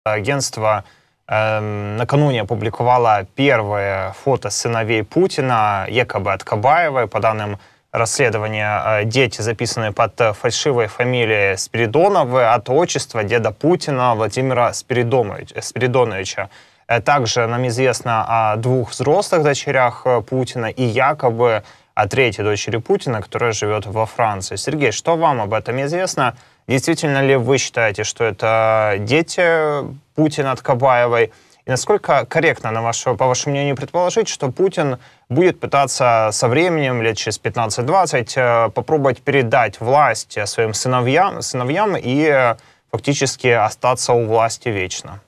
Агентство накануне опубликовало первое фото сыновей Путина, якобы от Кабаевой. По данным расследования, дети, записанные под фальшивой фамилией Спиридоновы, от отчества деда Путина Владимира Спиридоновича. Также нам известно о 2 взрослых дочерях Путина и якобы о 3-й дочери Путина, которая живет во Франции. Сергей, что вам об этом известно? Действительно ли вы считаете, что это дети Путина от Кабаевой? И насколько корректно, по вашему мнению, предположить, что Путин будет пытаться со временем, лет через 15-20, попробовать передать власть своим сыновьям и фактически остаться у власти вечно?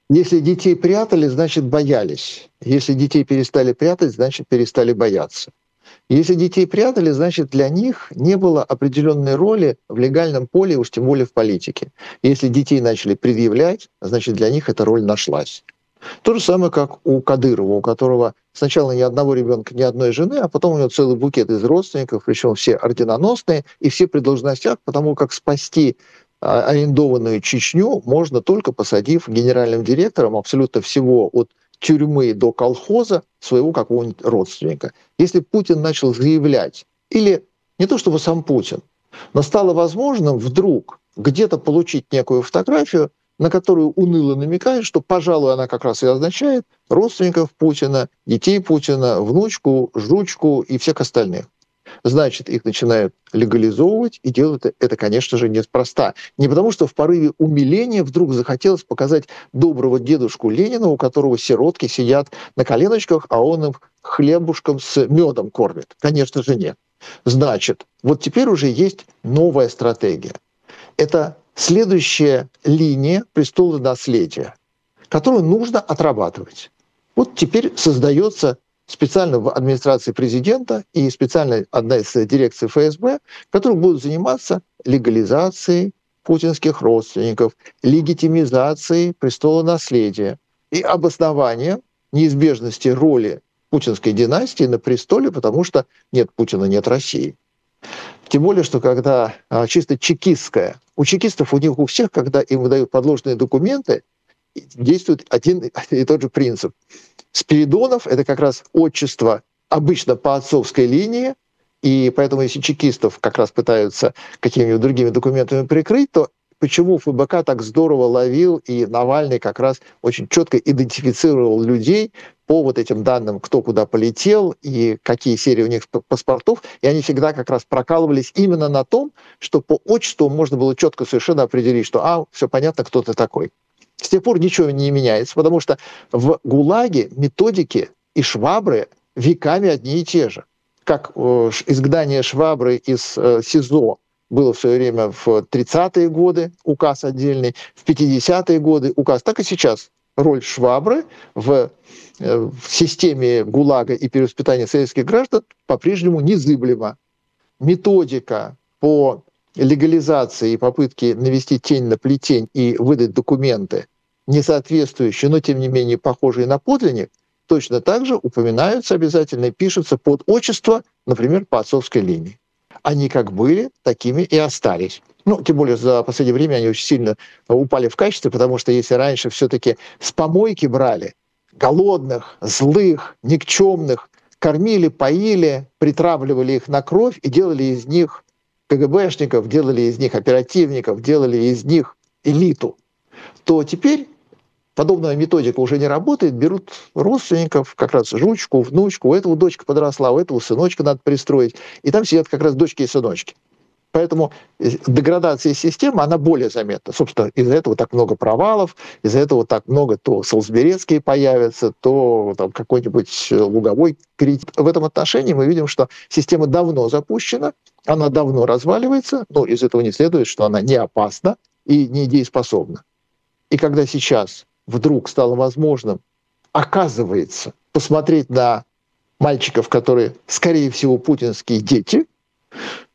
Если детей прятали, значит боялись. Если детей перестали прятать, значит перестали бояться. Если детей прятали, значит для них не было определенной роли в легальном поле, уж тем более в политике. Если детей начали предъявлять, значит для них эта роль нашлась. То же самое, как у Кадырова, у которого сначала ни одного ребенка, ни одной жены, а потом у него целый букет из родственников, причем все орденоносные, и все при должностях, потому как спасти арендованную Чечню можно только посадив генеральным директором абсолютно всего от тюрьмы до колхоза своего какого-нибудь родственника. Если Путин начал заявлять, или не то чтобы сам Путин, но стало возможным вдруг где-то получить некую фотографию, на которую уныло намекает, что, пожалуй, она как раз и означает родственников Путина, детей Путина, внучку, жучку и всех остальных. Значит, их начинают легализовывать, и делают это, конечно же, неспроста. Не потому, что в порыве умиления вдруг захотелось показать доброго дедушку Ленина, у которого сиротки сидят на коленочках, а он им хлебушком с медом кормит. Конечно же, нет. Значит, вот теперь уже есть новая стратегия. Это следующая линия престола наследия, которую нужно отрабатывать. Вот теперь создается специально в администрации президента и специально одна из дирекций ФСБ, которые будут заниматься легализацией путинских родственников, легитимизацией престола наследия и обоснованием неизбежности роли путинской династии на престоле, потому что нет Путина, нет России. Тем более, что когда чисто чекистская, у чекистов, у всех, когда им выдают подложные документы, действует один и тот же принцип. Спиридонов – это как раз отчество обычно по отцовской линии, и поэтому если чекистов как раз пытаются какими-нибудь другими документами прикрыть, то почему ФБК так здорово ловил, и Навальный как раз очень четко идентифицировал людей по вот этим данным, кто куда полетел и какие серии у них паспортов, и они всегда как раз прокалывались именно на том, что по отчеству можно было четко совершенно определить, что все понятно, кто ты такой. С тех пор ничего не меняется, потому что в ГУЛАГе методики и Швабры веками одни и те же. Как изгнание Швабры из СИЗО было в свое время в 30-е годы, указ отдельный, в 50-е годы указ, так и сейчас роль Швабры в системе ГУЛАГа и перевоспитания советских граждан по-прежнему незыблема. Методика по легализации и попытки навести тень на плетень и выдать документы, не соответствующие, но тем не менее похожие на подлинник, точно так же упоминаются обязательно и пишутся под отчество, например, по отцовской линии. Они как были, такими и остались. Тем более за последнее время они очень сильно упали в качестве, потому что если раньше все-таки с помойки брали голодных, злых, никчемных, кормили, поили, притравливали их на кровь и делали из них КГБшников, делали из них оперативников, делали из них элиту, то теперь подобная методика уже не работает, берут родственников, как раз жучку, внучку, у этого дочка подросла, у этого сыночка надо пристроить, и там сидят как раз дочки и сыночки. Поэтому деградация системы, она более заметна. Собственно, из-за этого так много провалов, из-за этого так много то Солсберецкие появятся, то там какой-нибудь Луговой критик. В этом отношении мы видим, что система давно запущена, она давно разваливается, но из этого не следует, что она не опасна и не дееспособна. И когда сейчас вдруг стало возможным, оказывается, посмотреть на мальчиков, которые, скорее всего, путинские дети,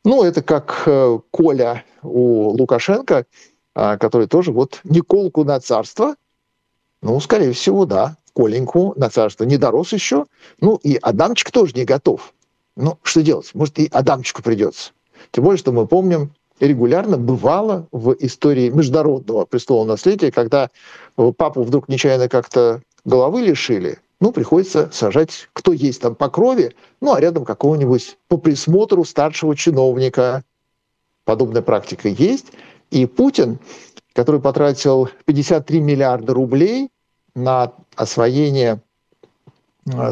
это как Коля у Лукашенко, который тоже Николку на царство, скорее всего, да, Коленьку на царство не дорос еще, и Адамчик тоже не готов. Что делать? Может, и Адамчику придется. Тем более, что мы помним регулярно бывало в истории международного престола наследия, когда папу вдруг нечаянно как-то головы лишили, ну, приходится сажать, кто есть там по крови, ну, а рядом какого-нибудь по присмотру старшего чиновника. Подобная практика есть. И Путин, который потратил 53 миллиарда рублей на освоение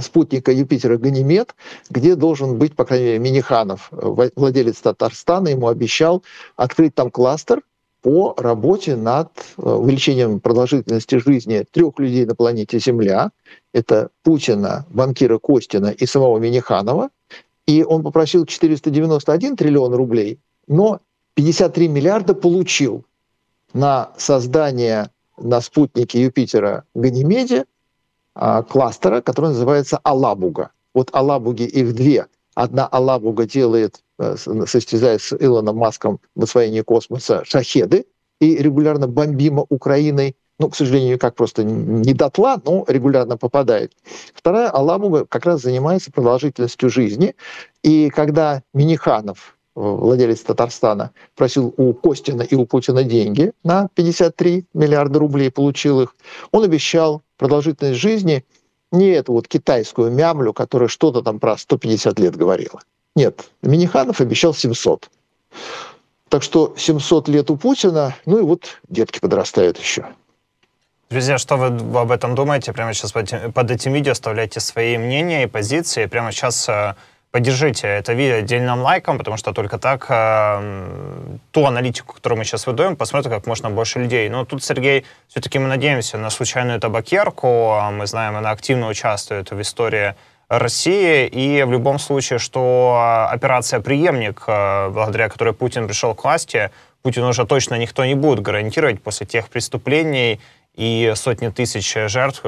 спутника Юпитера Ганимед, где должен быть, по крайней мере, Миниханов, владелец Татарстана, ему обещал открыть там кластер по работе над увеличением продолжительности жизни 3 людей на планете Земля. Это Путина, банкира Костина и самого Миниханова. И он попросил 491 триллион рублей, но 53 миллиарда получил на создание на спутнике Юпитера Ганимеде кластера, который называется Алабуга. Вот Алабуги их две. Одна Алабуга делает, состязаясь с Илоном Маском в освоении космоса, шахеды и регулярно бомбима Украиной. Ну, к сожалению, никак просто не дотла, но регулярно попадает. Вторая Алабуга как раз занимается продолжительностью жизни. И когда Миниханов, владелец Татарстана, просил у Костина и у Путина деньги на 53 миллиарда рублей, получил их, он обещал продолжительность жизни не эту вот китайскую мямлю, которая что-то там про 150 лет говорила. Нет, Миниханов обещал 700. Так что 700 лет у Путина, ну и вот детки подрастают еще. Друзья, что вы об этом думаете? Прямо сейчас под этим видео оставляйте свои мнения и позиции. Прямо сейчас поддержите это видео отдельным лайком, потому что только так ту аналитику, которую мы сейчас выдаем, посмотрит как можно больше людей. Но тут, Сергей, все-таки мы надеемся на случайную табакерку. Мы знаем, она активно участвует в истории России. И в любом случае, что операция «Преемник», благодаря которой Путин пришел к власти, Путину уже точно никто не будет гарантировать после тех преступлений и сотни тысяч жертв,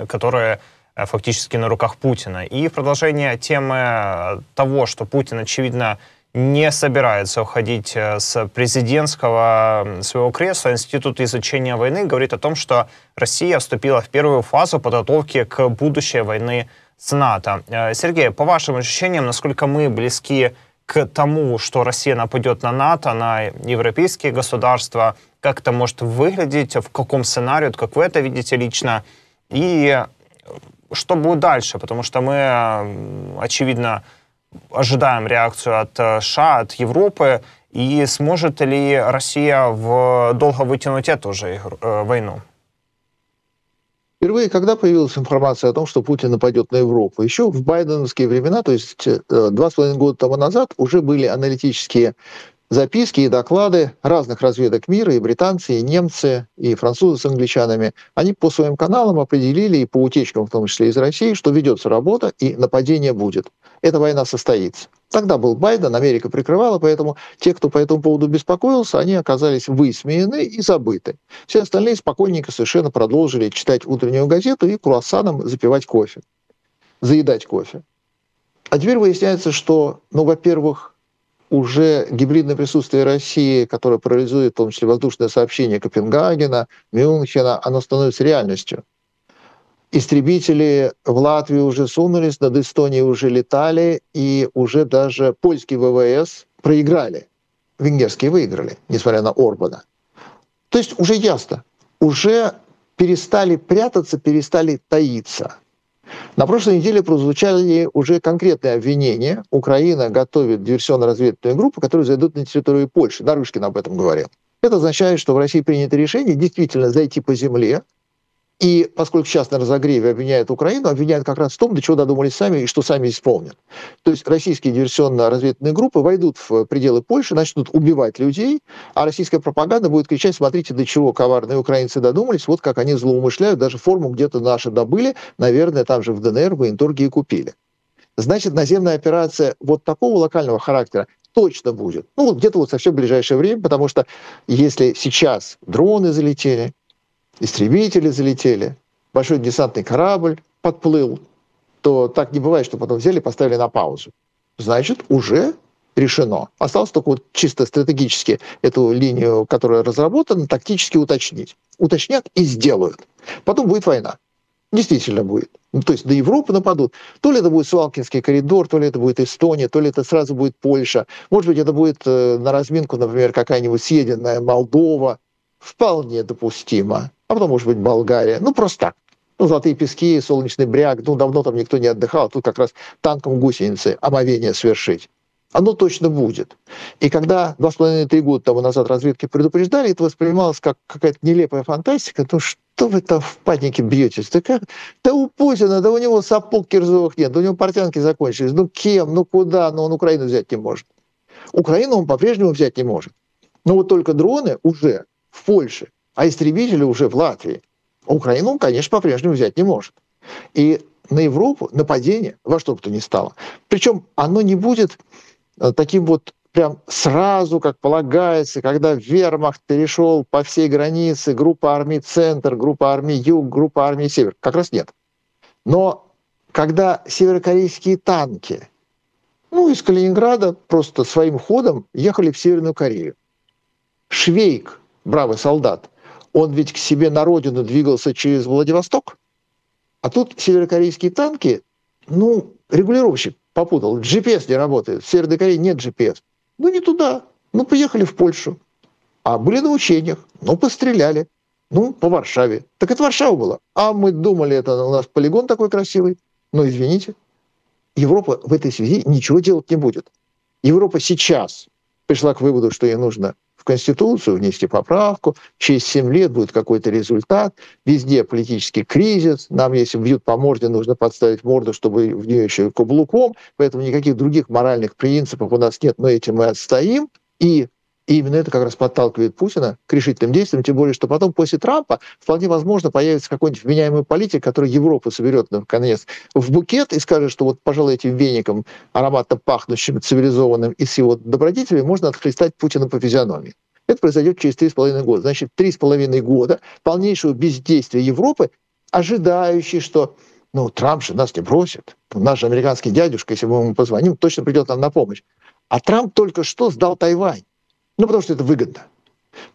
которые фактически на руках Путина. И в продолжение темы того, что Путин, очевидно, не собирается уходить с президентского своего кресла, Институт изучения войны говорит о том, что Россия вступила в первую фазу подготовки к будущей войны с НАТО. Сергей, по вашим ощущениям, насколько мы близки к тому, что Россия нападет на НАТО, на европейские государства, как это может выглядеть, в каком сценарии, как вы это видите лично, и что будет дальше, потому что мы, очевидно, ожидаем реакцию от США, от Европы, и сможет ли Россия долго вытянуть эту же войну? Впервые когда появилась информация о том, что Путин нападет на Европу? Еще в байденовские времена, то есть 2,5 года тому назад, уже были аналитические записки и доклады разных разведок мира, и британцы, и немцы, и французы с англичанами. Они по своим каналам определили, и по утечкам, в том числе из России, что ведется работа и нападение будет. Эта война состоится. Тогда был Байден, Америка прикрывала, поэтому те, кто по этому поводу беспокоился, они оказались высмеяны и забыты. Все остальные спокойненько совершенно продолжили читать утреннюю газету и круассаном запивать кофе, заедать кофе. А теперь выясняется, что, ну, во-первых, уже гибридное присутствие России, которое парализует в том числе воздушное сообщение Копенгагена, Мюнхена, оно становится реальностью. Истребители в Латвию уже сунулись, над Эстонией уже летали, и уже даже польские ВВС проиграли. Венгерские выиграли, несмотря на Орбана. То есть уже ясно, уже перестали прятаться, перестали таиться. На прошлой неделе прозвучали уже конкретные обвинения. Украина готовит диверсионно-разведывательную группу, которые зайдут на территорию Польши. Нарышкин об этом говорил. Это означает, что в России принято решение действительно зайти по земле. И поскольку сейчас на разогреве обвиняют Украину, обвиняют как раз в том, до чего додумались сами и что сами исполнят. То есть российские диверсионно-разведывательные группы войдут в пределы Польши, начнут убивать людей, а российская пропаганда будет кричать: смотрите, до чего коварные украинцы додумались, вот как они злоумышляют, даже форму где-то наши добыли, наверное, там же в ДНР, в военторге и купили. Значит, наземная операция вот такого локального характера точно будет. Ну, вот где-то вот совсем в ближайшее время, потому что если сейчас дроны залетели, истребители залетели, большой десантный корабль подплыл, то так не бывает, что потом взяли и поставили на паузу. Значит, уже решено. Осталось только вот чисто стратегически эту линию, которая разработана, тактически уточнить. Уточнят и сделают. Потом будет война. Действительно будет. Ну, то есть до Европы нападут. То ли это будет Суалкинский коридор, то ли это будет Эстония, то ли это сразу будет Польша. Может быть, это будет на разминку, например, какая-нибудь съеденная Молдова. Вполне допустимо. А потом, может быть, Болгария. Ну, просто так. Ну, Золотые пески, Солнечный бряг. Ну, давно там никто не отдыхал. Тут как раз танком гусеницы омовение свершить. Оно точно будет. И когда 2,5-3 года тому назад разведки предупреждали, это воспринималось как какая-то нелепая фантастика. Ну, что вы там в панике бьетесь? Да, как? Да у Путина, да у него сапог кирзовых нет, да у него портянки закончились. Ну, кем, ну, куда? Ну, он Украину взять не может. Украину он по-прежнему взять не может. Но вот только дроны уже в Польше, а истребители уже в Латвии. А Украину он, конечно, по-прежнему взять не может. И на Европу нападение во что бы то ни стало. Причем оно не будет таким вот прям сразу, как полагается, когда вермахт перешел по всей границе, группа армий Центр, группа армий Юг, группа армий Север. Как раз нет. Но когда северокорейские танки, ну, из Калининграда просто своим ходом ехали в Северную Корею. Швейк, бравый солдат, он ведь к себе на родину двигался через Владивосток, а тут северокорейские танки, ну, регулировщик попутал, GPS не работает, в Северной Корее нет GPS. Ну, не туда, ну, поехали в Польшу. А были на учениях, ну, постреляли, ну, по Варшаве. Так это Варшава была. А мы думали, это у нас полигон такой красивый. Ну, извините. Европа в этой связи ничего делать не будет. Европа сейчас пришла к выводу, что ей нужно в Конституцию внести поправку, через 7 лет будет какой-то результат, везде политический кризис, нам, если бьют по морде, нужно подставить морду, чтобы в нее еще и каблуком, поэтому никаких других моральных принципов у нас нет, но этим мы отстоим, и именно это как раз подталкивает Путина к решительным действиям, тем более, что потом после Трампа вполне возможно появится какой-нибудь вменяемый политик, который Европу соберет, наконец, в букет и скажет, что вот, пожалуй, этим веником, ароматно пахнущим, цивилизованным и с его добродетелями можно отхлестать Путина по физиономии. Это произойдет через 3,5 года. Значит, 3,5 года полнейшего бездействия Европы, ожидающей, что ну, Трамп же нас не бросит. Наш же американский дядюшка, если мы ему позвоним, точно придет нам на помощь. А Трамп только что сдал Тайвань. Ну, потому что это выгодно.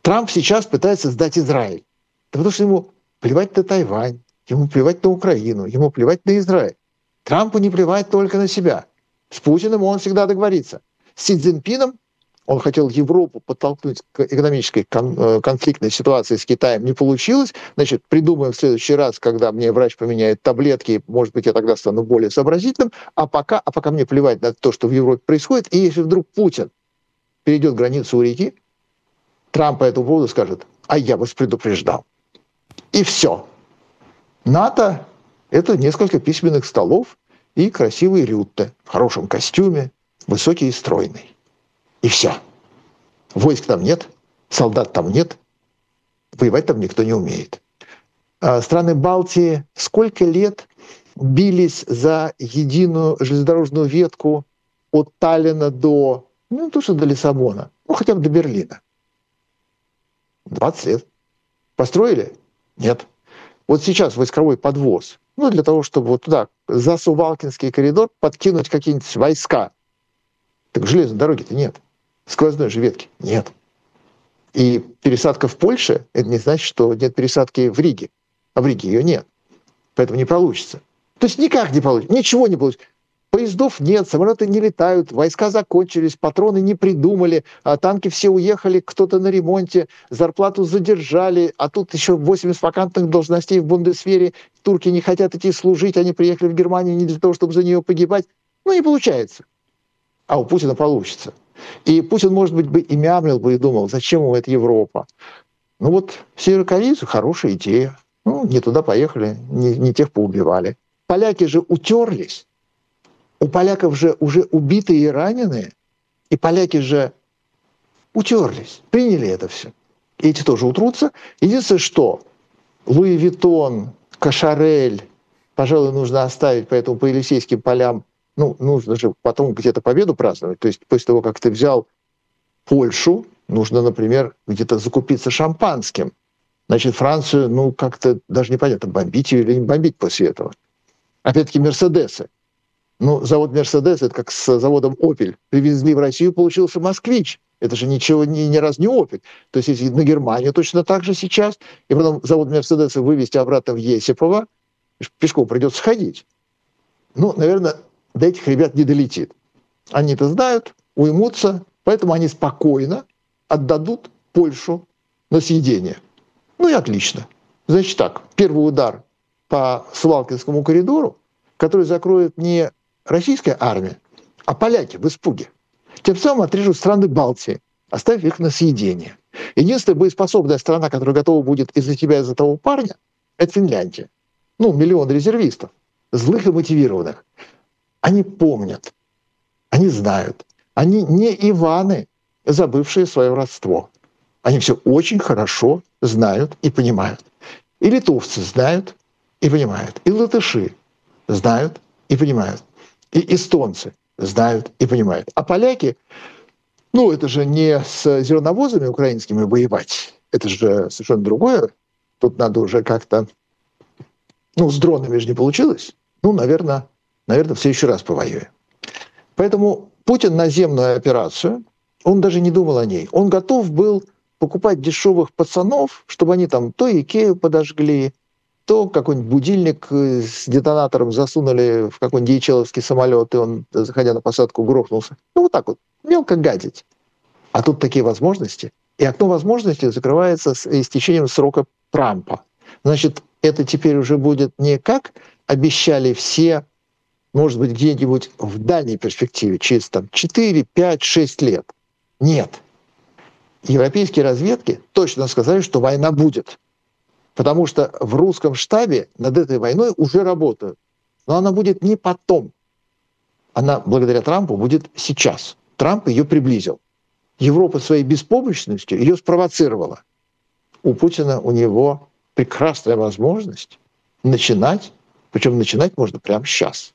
Трамп сейчас пытается сдать Израиль. Да потому что ему плевать на Тайвань, ему плевать на Украину, ему плевать на Израиль. Трампу не плевать только на себя. С Путиным он всегда договорится. С Си Цзиньпином он хотел Европу подтолкнуть к экономической конфликтной ситуации с Китаем. Не получилось. Значит, придумаем в следующий раз, когда мне врач поменяет таблетки, может быть, я тогда стану более сообразительным. А пока мне плевать на то, что в Европе происходит. И если вдруг Путин перейдет границу у реки, Трамп по этому поводу скажет, а я вас предупреждал. И все. НАТО – это несколько письменных столов и красивый Рютте в хорошем костюме, высокий и стройный. И все. Войск там нет, солдат там нет, воевать там никто не умеет. Страны Балтии сколько лет бились за единую железнодорожную ветку от Таллина до ну, то, что до Лиссабона. Ну, хотя бы до Берлина. 20 лет. Построили? Нет. Вот сейчас войсковой подвоз. Ну, для того, чтобы вот туда, за Сувалкинский коридор, подкинуть какие-нибудь войска. Так железной дороги-то нет. Сквозной же ветки нет. И пересадка в Польше, это не значит, что нет пересадки в Риге. А в Риге ее нет. Поэтому не получится. То есть никак не получится. Ничего не получится. Поездов нет, самолеты не летают, войска закончились, патроны не придумали, а танки все уехали, кто-то на ремонте, зарплату задержали, а тут еще 80 вакантных должностей в Бундесвере, турки не хотят идти служить, они приехали в Германию не для того, чтобы за нее погибать. Ну, не получается. А у Путина получится. И Путин, может быть, бы и мямлил бы и думал, зачем ему эта Европа? Ну вот северокорейцы – хорошая идея. Ну, не туда поехали, не тех поубивали. Поляки же утерлись. У поляков же уже убитые и раненые, и поляки же утерлись, приняли это все. И эти тоже утрутся. Единственное, что Луи Виттон, Кошарель, пожалуй, нужно оставить, поэтому по Елисейским полям, ну, нужно же потом где-то победу праздновать. То есть после того, как ты взял Польшу, нужно, например, где-то закупиться шампанским. Значит, Францию, ну, как-то даже непонятно, бомбить ее или не бомбить после этого. Опять-таки, Мерседесы. Ну, завод «Мерседес» — это как с заводом «Опель». Привезли в Россию, получился «Москвич». Это же ничего, ни разу не «Опель». То есть если на Германию точно так же сейчас, и потом завод «Мерседеса» вывести обратно в Есипово, пешком придется ходить. Ну, наверное, до этих ребят не долетит. Они это знают, уймутся, поэтому они спокойно отдадут Польшу на съедение. Ну и отлично. Значит так, первый удар по Сувалкинскому коридору, который закроет не российская армия, а поляки в испуге. Тем самым отрежут страны Балтии, оставив их на съедение. Единственная боеспособная страна, которая готова будет из-за тебя, из-за того парня, это Финляндия. Ну, 1 миллион резервистов, злых и мотивированных. Они помнят, они знают. Они не Иваны, забывшие свое родство. Они все очень хорошо знают и понимают. И литовцы знают и понимают. И латыши знают и понимают. И эстонцы знают и понимают. А поляки, ну, это же не с зерновозами украинскими воевать. Это же совершенно другое. Тут надо уже как-то... Ну, с дронами же не получилось. Ну, наверное, в следующий раз повоюем. Поэтому Путин наземную операцию, он даже не думал о ней. Он готов был покупать дешевых пацанов, чтобы они там то Икею подожгли, то какой-нибудь будильник с детонатором засунули в какой-нибудь дьячеловский самолет, и он, заходя на посадку, грохнулся. Ну, вот так вот, мелко гадить. А тут такие возможности. И окно возможностей закрывается с истечением срока Трампа. Значит, это теперь уже будет не как обещали все, может быть, где-нибудь в дальней перспективе, через там, 4, 5, 6 лет. Нет. Европейские разведки точно сказали, что война будет. Потому что в русском штабе над этой войной уже работают. Но она будет не потом. Она, благодаря Трампу, будет сейчас. Трамп ее приблизил. Европа своей беспомощностью ее спровоцировала. У Путина, у него прекрасная возможность начинать, причем начинать можно прямо сейчас.